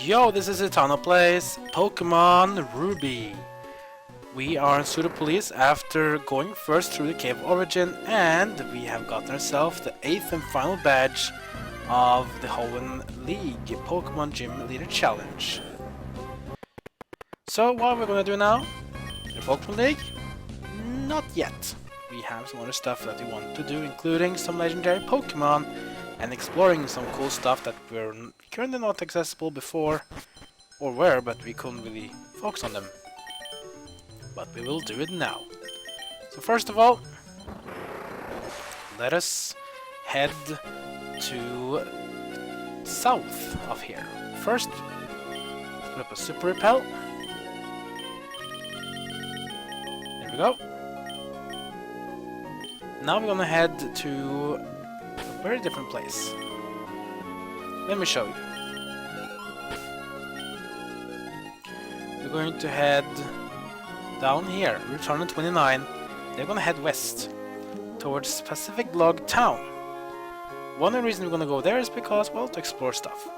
Yo, this is Eternal Plays Pokemon Ruby. We are in Pseudo Police after going first through the Cave of Origin, and we have gotten ourselves the 8th and final badge of the Pokemon League Pokemon Gym Leader Challenge. So what we're gonna do now? The Pokemon League? Not yet. We have some other stuff that we want to do, including some legendary Pokemon and exploring some cool stuff that were currently not accessible before, or were, but we couldn't really focus on them. But we will do it now. So first of all, let us head to south of here. First, put up a Super Repel. There we go. Now we're gonna head to a very different place. Let me show you. We're going to head down here, Route 129. They're gonna head west towards Pacifidlog Town. One of the reasons we're gonna go there is because, well, to explore stuff.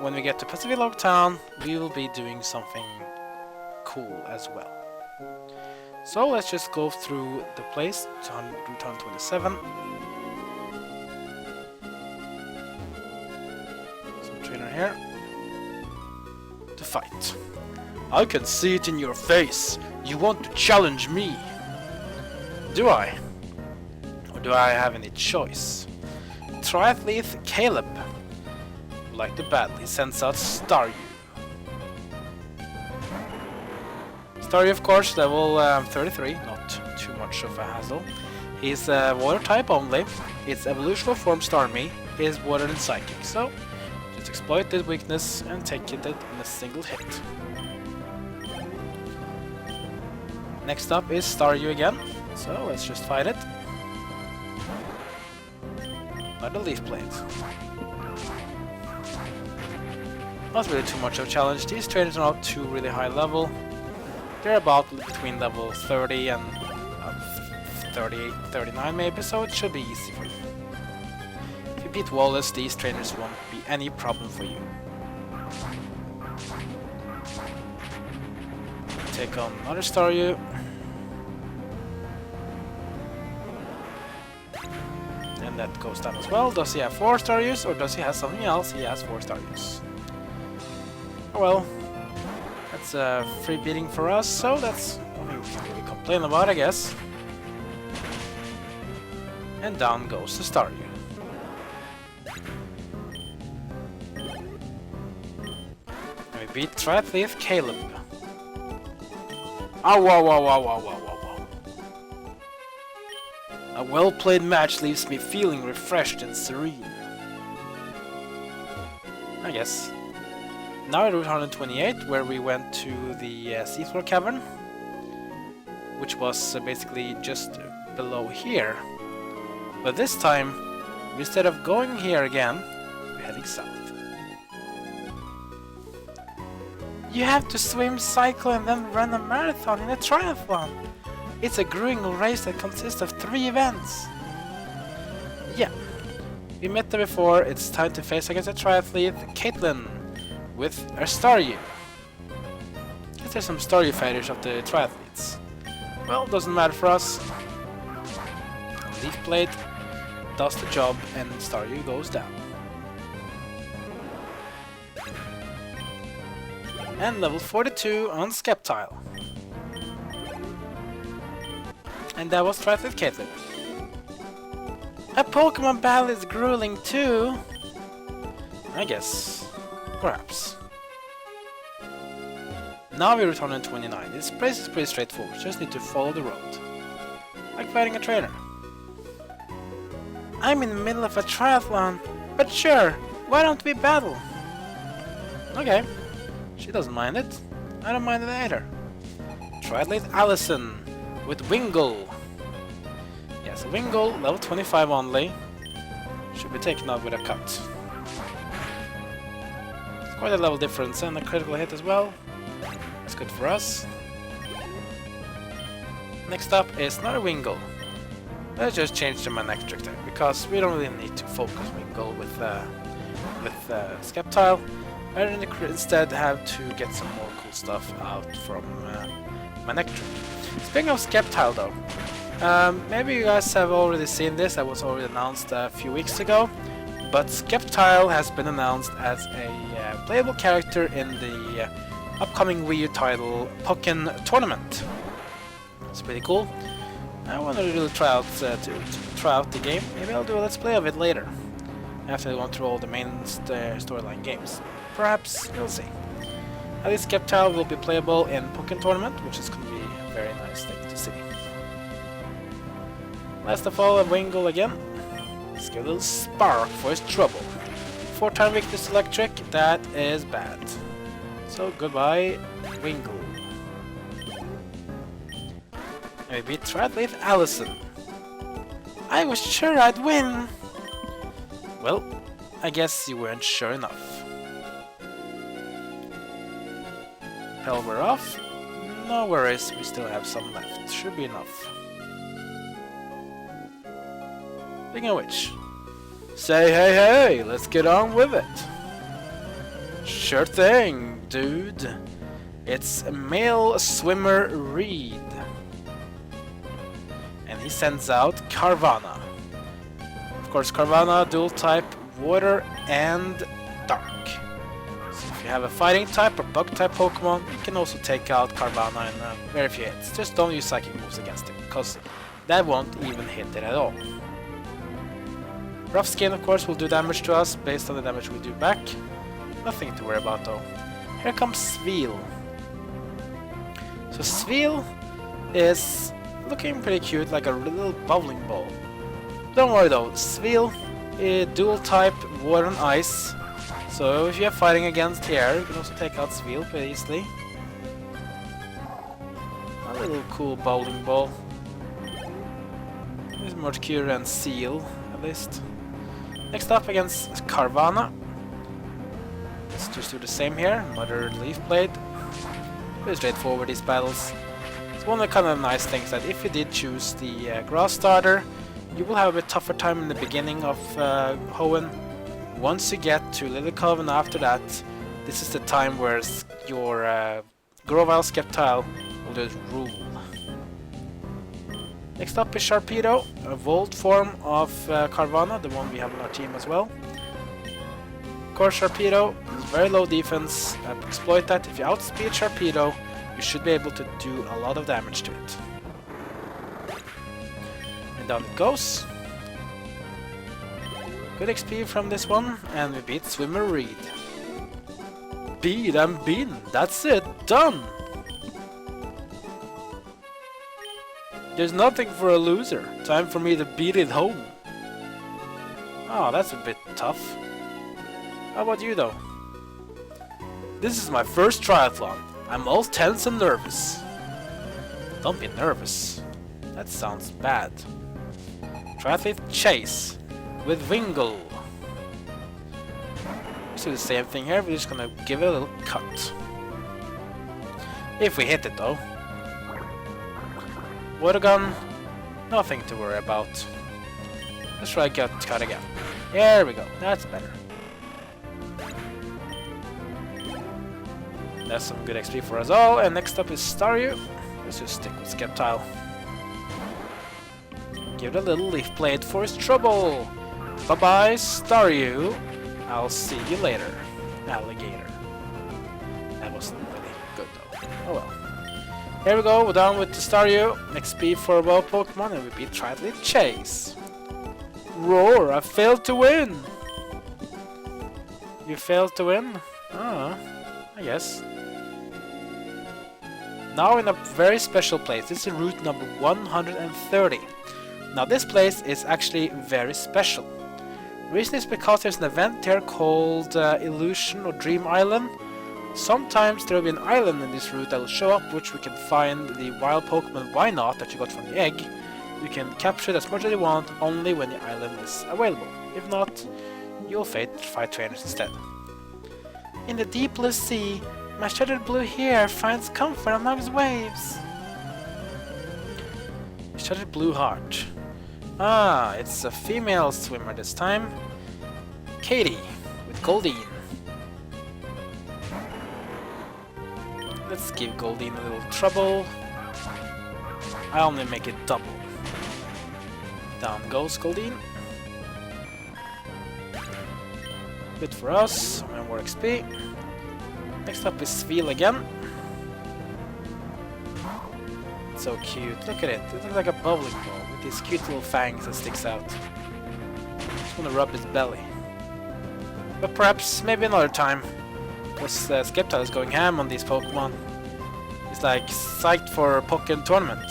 When we get to Pacifidlog Town, we will be doing something cool as well. So let's just go through the place to Route 127. Some trainer here to fight. I can see it in your face. You want to challenge me. Do I? Or do I have any choice? Triathlete Caleb would like to battle. He sends out Staryu. Staryu, of course, level 33, not too much of a hassle. He's water type only. Its evolutional form Starmie is water and psychic, so just exploit this weakness and take it in a single hit. Next up is Staryu again, so let's just fight it. Not a Leaf Blade. Not really too much of a challenge. These trainers are not too really high level. They're about between level 30 and 38, 39 maybe, so it should be easy for you. If you beat Wallace, these trainers won't be any problem for you. Take on another Staryu. And that goes down as well. Does he have 4 Staryus or does he have something else? He has 4 Staryus. Oh well. That's a free beating for us, so that's nothing we can really complain about, I guess. And down goes the Staryu. And we beat Triathlete Caleb. Ow, wow, wow, wow, wow, wow, wow, wow. A well-played match leaves me feeling refreshed and serene. I guess. Now at Route 128, where we went to the seafloor cavern, which was basically just below here. But this time, instead of going here again, we're heading south. You have to swim, cycle, and then run a marathon in a triathlon. It's a grueling race that consists of 3 events. Yeah, we met there before. It's time to face against a triathlete, Caitlin, with our Staryu. Guess there's some Staryu fighters of the triathletes. Well, doesn't matter for us. Leaf Blade does the job and Staryu goes down. And level 42 on Sceptile. And that was Triathlete Caitlin. A Pokemon battle is grueling too. I guess. Perhaps. Now we return on 29. This place is pretty straightforward, just need to follow the road. Like fighting a trainer. I'm in the middle of a triathlon, but sure, why don't we battle? Okay, she doesn't mind it. I don't mind it either. Triathlete Allison with Wingull. Yes, Wingull, level 25 only. Should be taken out with a cut. Quite a level difference and a critical hit as well. It's good for us. Next up is another Wingull. Let's just change the magnetic type because we don't really need to focus Wingull with Sceptile. I instead have to get some more cool stuff out from my neck trip. Speaking of Skeptile though, maybe you guys have already seen this. I was already announced a few weeks ago, but Skeptile has been announced as a playable character in the upcoming Wii U title Pokémon Tournament. It's pretty cool. I want to really try out the game. Maybe I'll do a let's play of it later, after I go through all the main storyline games. Perhaps, we'll see. At least Skeptile will be playable in Pokémon Tournament, which is going to be a very nice thing to see. Last of all, a Wingull again. Let's give a little spark for his trouble. 4-time weakness electric, that is bad. So goodbye, Wingull. Maybe try it with Allison. I was sure I'd win! Well, I guess you weren't sure enough. Pelver off? No worries, we still have some left. Should be enough. Speaking of which, say hey, let's get on with it. Sure thing, dude. It's male swimmer Reed. And he sends out Carvanha. Of course, Carvanha dual type water and dark. So if you have a fighting type or bug type Pokemon, you can also take out Carvanha in very few hits. Just don't use psychic moves against it, because that won't even hit it at all. Rough Skin, of course, will do damage to us based on the damage we do back. Nothing to worry about though. Here comes Sveel. So Sveel is looking pretty cute, like a little bowling ball. Don't worry though, Sveel is dual type water and ice. So if you are fighting against here, you can also take out Sveel pretty easily. A little cool bowling ball. There's more cute than Seal, at least. Next up against Carvanha. Let's just do the same here. Mother Leaf Blade. Pretty straightforward, these battles. It's one of the kind of nice things that if you did choose the grass starter, you will have a bit tougher time in the beginning of Hoenn. Once you get to Lilycove and after that, this is the time where your Grovyle Skeptile will just rule. Next up is Sharpedo, a Volt form of Carvanha, the one we have on our team as well. Of course, Sharpedo is very low defense. Exploit that. If you outspeed Sharpedo, you should be able to do a lot of damage to it. And down it goes. Good XP from this one, and we beat Swimmer Reed. Beat and beaten. That's it. Done. There's nothing for a loser. Time for me to beat it home. Oh, that's a bit tough. How about you though? This is my first triathlon. I'm all tense and nervous. Don't be nervous. That sounds bad. Triathlete Chase with Wingull. Let's do the same thing here. We're just gonna give it a little cut. If we hit it though. Water gun, nothing to worry about. Let's try cut again. There we go, that's better. That's some good XP for us all, and next up is Staryu. Let's just stick with Skeptile. Give it a little Leaf Blade for his trouble. Bye bye, Staryu. I'll see you later, alligator. That wasn't really good though. Oh well. Here we go, we're done with the Staryu. XP for a wild Pokemon, and we beat Triathlete Chase. Roar, I failed to win! You failed to win? Ah, I guess. Now in a very special place. This is route number 130. Now this place is actually very special. Reason is because there's an event here called Illusion or Dream Island. Sometimes there will be an island in this route that will show up, which we can find the wild Pokemon Wynot that you got from the egg. You can capture it as much as you want, only when the island is available. If not, you'll fight trainers instead. In the deep blue sea, my shattered blue hair finds comfort amongst waves. Shattered blue heart. Ah, it's a female swimmer this time. Katie with Goldeen. Let's give Goldeen a little trouble. I only make it double. Down goes Goldeen. Good for us. More XP. Next up is Sveel again. So cute. Look at it. It looks like a bowling ball with these cute little fangs that sticks out. Just wanna rub his belly. But perhaps maybe another time. Because Skepta is going ham on these Pokemon. He's like psyched for Pokémon tournament.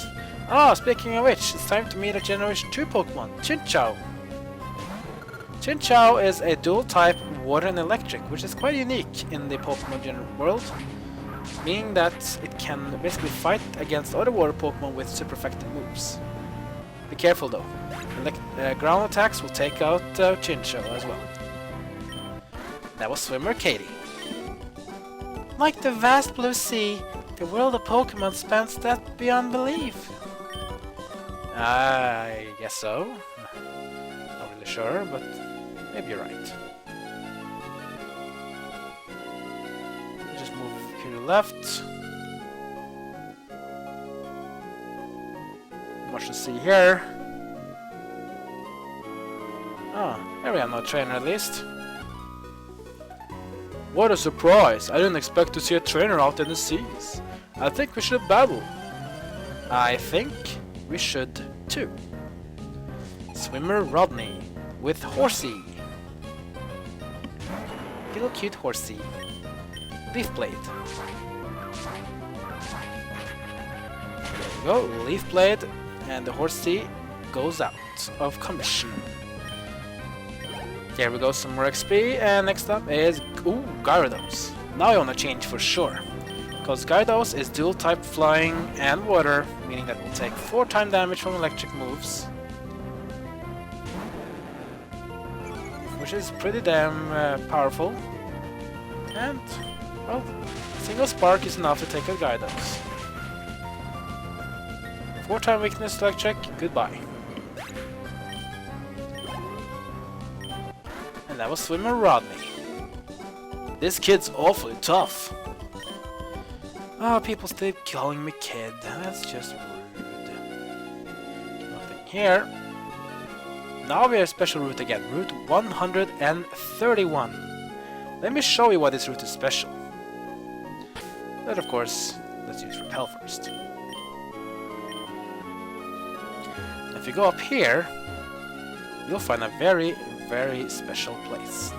Ah, speaking of which, it's time to meet a Generation 2 Pokemon, Chinchou. Chinchou is a dual type water and electric, which is quite unique in the Pokemon world, meaning that it can basically fight against other water Pokemon with super effective moves. Be careful though, ground attacks will take out Chinchou as well. That was Swimmer Katie. Like the vast blue sea, the world of Pokemon spans that beyond belief. I guess so. Not really sure, but maybe you're right. Just move to the left. Much to see here. Ah, there we have no trainer at least. What a surprise! I didn't expect to see a trainer out in the seas. I think we should battle. I think we should too. Swimmer Rodney with Horsey. Little cute Horsey. Leaf Blade. There we go, Leaf Blade, and the Horsey goes out of commission. Here we go, some more XP, and next up is Gyarados. Now I wanna change for sure, because Gyarados is dual type flying and water, meaning that we'll take 4 times damage from electric moves, which is pretty damn powerful. And well, single spark is enough to take out Gyarados. 4 times weakness to electric, goodbye. And that was Swimmer Rodney. This kid's awfully tough. Oh, people still calling me kid. That's just rude. Nothing here. Now we have a special route again. Route 131. Let me show you why this route is special. But of course, let's use Repel first. If you go up here, you'll find a very special place.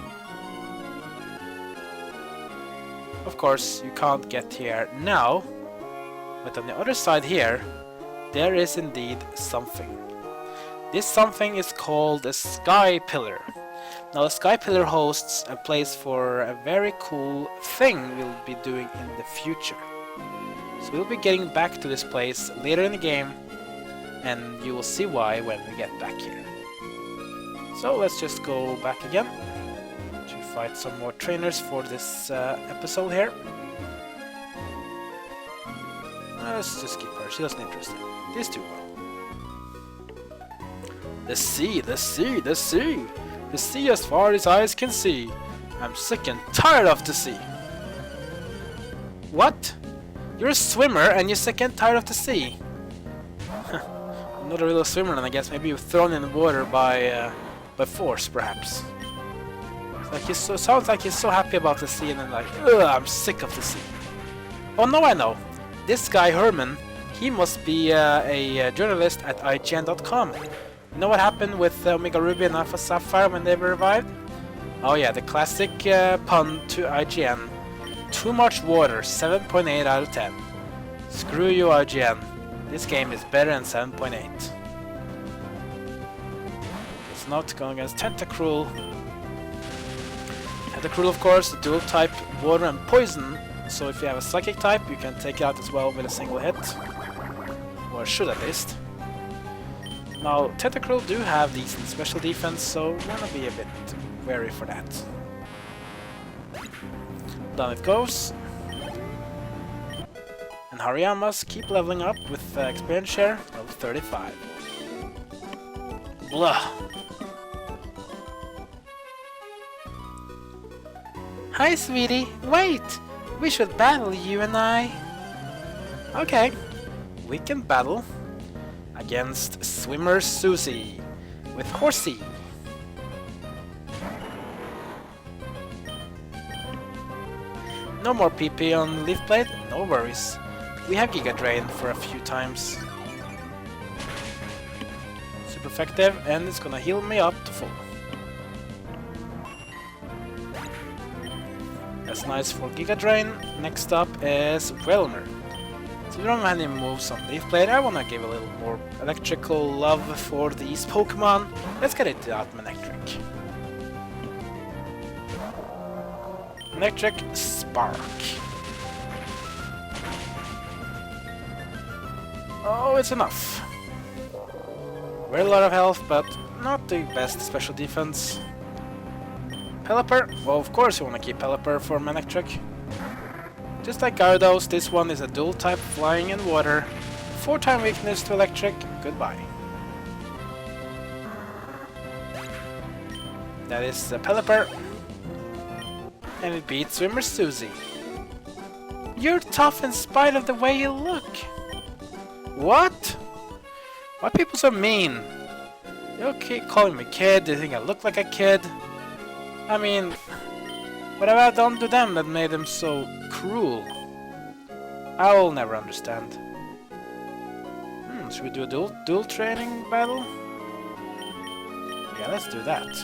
Of course, you can't get here now, but on the other side here, there is indeed something. This something is called a Sky Pillar. Now, the Sky Pillar hosts a place for a very cool thing we'll be doing in the future. So we'll be getting back to this place later in the game, and you will see why when we get back here. So let's just go back again to fight some more trainers for this episode here. Let's just skip her, she doesn't interest me. These two will. The sea, the sea, the sea! The sea as far as eyes can see. I'm sick and tired of the sea. What? You're a swimmer and you're sick and tired of the sea? I'm not a real swimmer then, I guess. Maybe you're thrown in the water by force, perhaps. Like sounds like he's so happy about the sea and then like, ugh, I'm sick of the sea. Oh no, I know. This guy Herman, he must be a journalist at IGN.com. You know what happened with Omega Ruby and Alpha Sapphire when they were revived? Oh yeah, the classic pun to IGN. Too much water, 7.8 out of 10. Screw you, IGN. This game is better than 7.8. It's not going against Tentacruel. Tentacruel, of course, dual type water and poison. So if you have a psychic type, you can take it out as well with a single hit. Or should at least. Now, Tentacruel do have decent special defense, so you wanna be a bit wary for that. Down it goes. And Hariyamas keep leveling up with experience share of 35. Blah. Hi, sweetie. Wait! We should battle, you and I. Okay, we can battle against Swimmer Susie with Horsey. No more PP on Leaf Blade? No worries. We have Giga Drain for a few times. Super effective, and it's gonna heal me up to full. That's nice for Giga Drain. Next up is Whelmer. So we don't have any moves on Leaf Blade. I wanna give a little more electrical love for these Pokemon. Let's get it out Manectric. Electric Spark. Oh, it's enough. Very lot of health, but not the best special defense. Pelipper? Well, of course you want to keep Pelipper for Manectric. Just like Gyarados, this one is a dual type flying and water. 4-time weakness to electric. Goodbye. That is Pelipper. And it beats Swimmer Susie. You're tough in spite of the way you look. What? Why are people so mean? They keep calling me kid, they think I look like a kid. I mean, what have I done to them that made them so cruel? I will never understand. Should we do a dual training battle? Yeah, let's do that.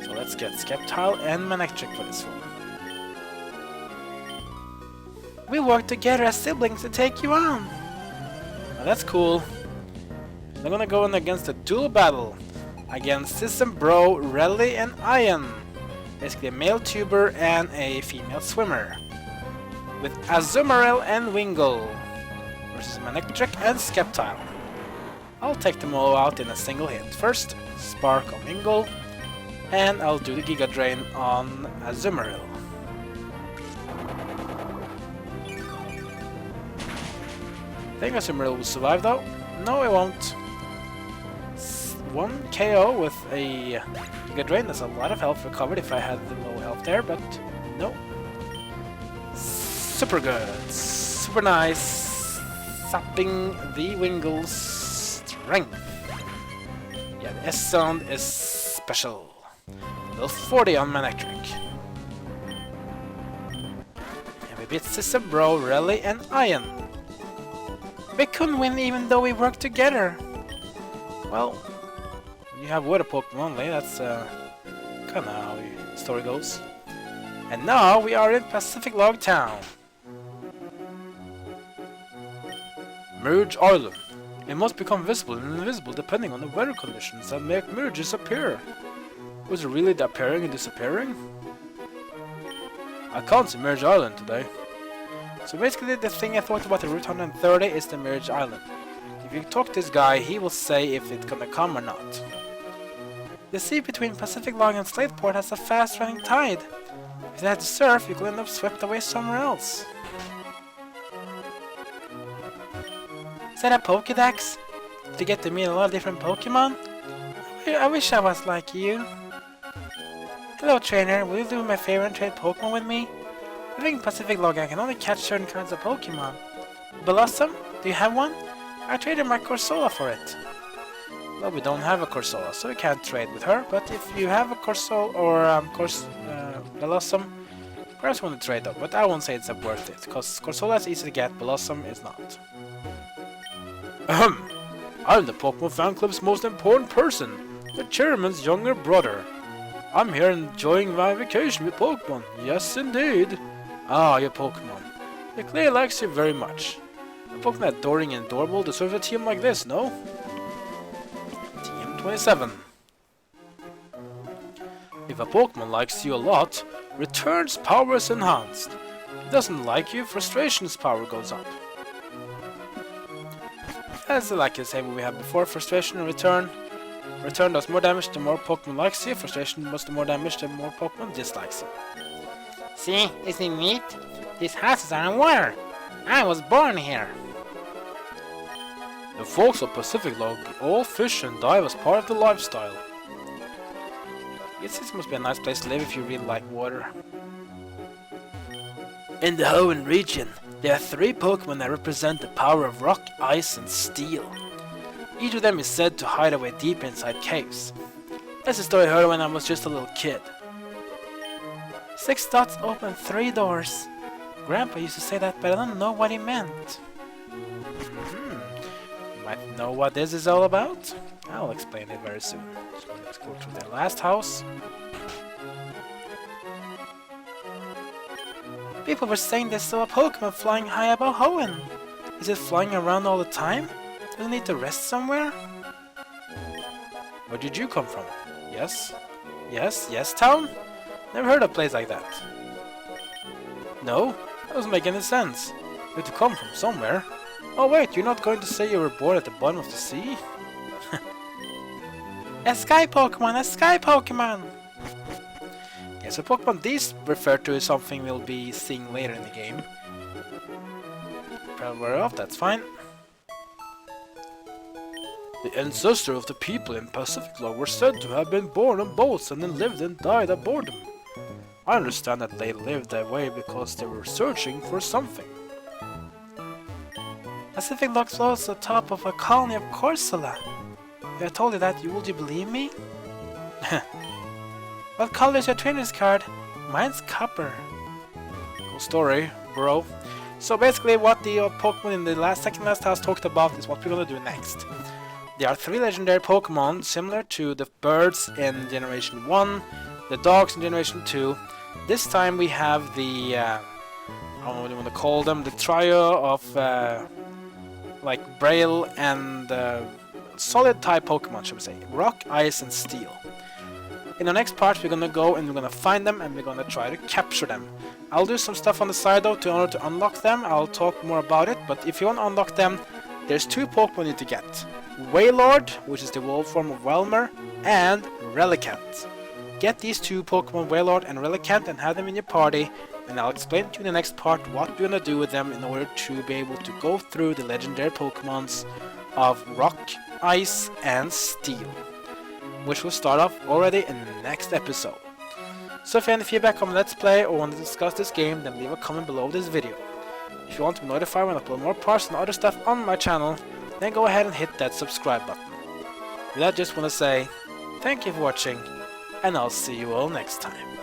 So let's get Sceptile and Manectric for this one. We work together as siblings to take you on. Now that's cool. I'm gonna go in against a dual battle against System Bro, Rally, and Ian. Basically a male tuber and a female swimmer. With Azumarill and Wingull versus Manectric and Sceptile. I'll take them all out in a single hit. First, Spark on Wingull, and I'll do the Giga Drain on Azumarill. I think Azumarill will survive though. No, it won't. One KO with a Giga Drain. That's a lot of health recovered if I had the low health there, but no. Super good. Super nice. Sapping the Wingull's strength. Yeah, the S sound is special. Level 40 on Manectric. And we beat System Bro, Rally, and Ian. We couldn't win even though we worked together. Well, when you have water Pokemon only, that's kinda how the story goes. And now we are in Pacifidlog Town. Mirage Island. It must become visible and invisible depending on the weather conditions that make mirages appear. Was it really appearing and disappearing? I can't see Mirage Island today. So basically the thing I thought about the Route 130 is the Mirage Island. If you talk to this guy, he will say if it's gonna come or not. The sea between Pacifidlog and Slateport has a fast running tide. If you had to surf, you could end up swept away somewhere else. Is that a Pokédex? Did you get to meet a lot of different Pokemon? I wish I was like you. Hello trainer, will you do my favorite and trade Pokemon with me? Living in Pacifidlog, I can only catch certain kinds of Pokemon. Blossom? Do you have one? I traded my Corsola for it. Well, we don't have a Corsola, so we can't trade with her, but if you have a Corsola or Blossom, perhaps you want to trade up, but I won't say it's worth it, because Corsola is easy to get, Blossom is not. Ahem! I'm the Pokemon Fan Club's most important person, the chairman's younger brother. I'm here enjoying my vacation with Pokemon. Yes, indeed. Ah, your Pokemon. It clearly likes you very much. A Pokemon adoring and adorable deserves a team like this, no? Team 27. If a Pokemon likes you a lot, Return's power is enhanced. If it doesn't like you, Frustration's power goes up. That's like the same we had before, Frustration and Return. Return does more damage the more Pokemon likes you, Frustration does the more damage the more Pokemon dislikes you. See, isn't it neat? These houses are in water. I was born here. The folks of Pacifidlog all fish and dive as part of the lifestyle. I guess this must be a nice place to live if you really like water. In the Hoenn region, there are 3 Pokemon that represent the power of rock, ice, and steel. Each of them is said to hide away deep inside caves. That's a story I heard when I was just a little kid. 6 dots open 3 doors. Grandpa used to say that, but I don't know what he meant. You might know what this is all about? I'll explain it very soon. So let's go to the last house. People were saying they saw a Pokemon flying high above Hoenn. Is it flying around all the time? Does it need to rest somewhere? Where did you come from? Yes? Yes, town? Never heard of a place like that. No? That doesn't make any sense. You have to come from somewhere. Oh wait, you're not going to say you were born at the bottom of the sea? A sky Pokemon! A sky Pokemon! Yeah, so Pokemon these refer to is something we'll be seeing later in the game. Probably off, that's fine. The ancestor of the people in Pacifidlog were said to have been born on boats and then lived and died of boredom. I understand that they lived that way because they were searching for something. Pacifidlog floats on top of a colony of Corsola. If I told you that, would you believe me? What color is your trainer's card? Mine's copper. Cool story, bro. So basically what the Pokemon in the second last house talked about is what we're gonna do next. There are 3 legendary Pokemon similar to the birds in Generation 1, the dogs in Generation 2. This time we have the, I don't know what you want to call them, the trio of like Braille and solid type Pokemon, should we say. Rock, Ice and Steel. In the next part we're gonna go and we're gonna find them and we're gonna try to capture them. I'll do some stuff on the side though in order to unlock them. I'll talk more about it, but if you want to unlock them, there's 2 Pokemon you need to get. Wailord, which is the evolved form of Welmer, and Relicanth. Get these 2 Pokemon, Wailord and Relicanth, and have them in your party, and I'll explain to you in the next part what we're gonna do with them in order to be able to go through the legendary Pokemons of Rock, Ice and Steel, which will start off already in the next episode. So if you have any feedback on Let's Play or want to discuss this game, then leave a comment below this video. If you want to be notified when I upload more parts and other stuff on my channel, then go ahead and hit that subscribe button. With that, I just want to say thank you for watching, and I'll see you all next time.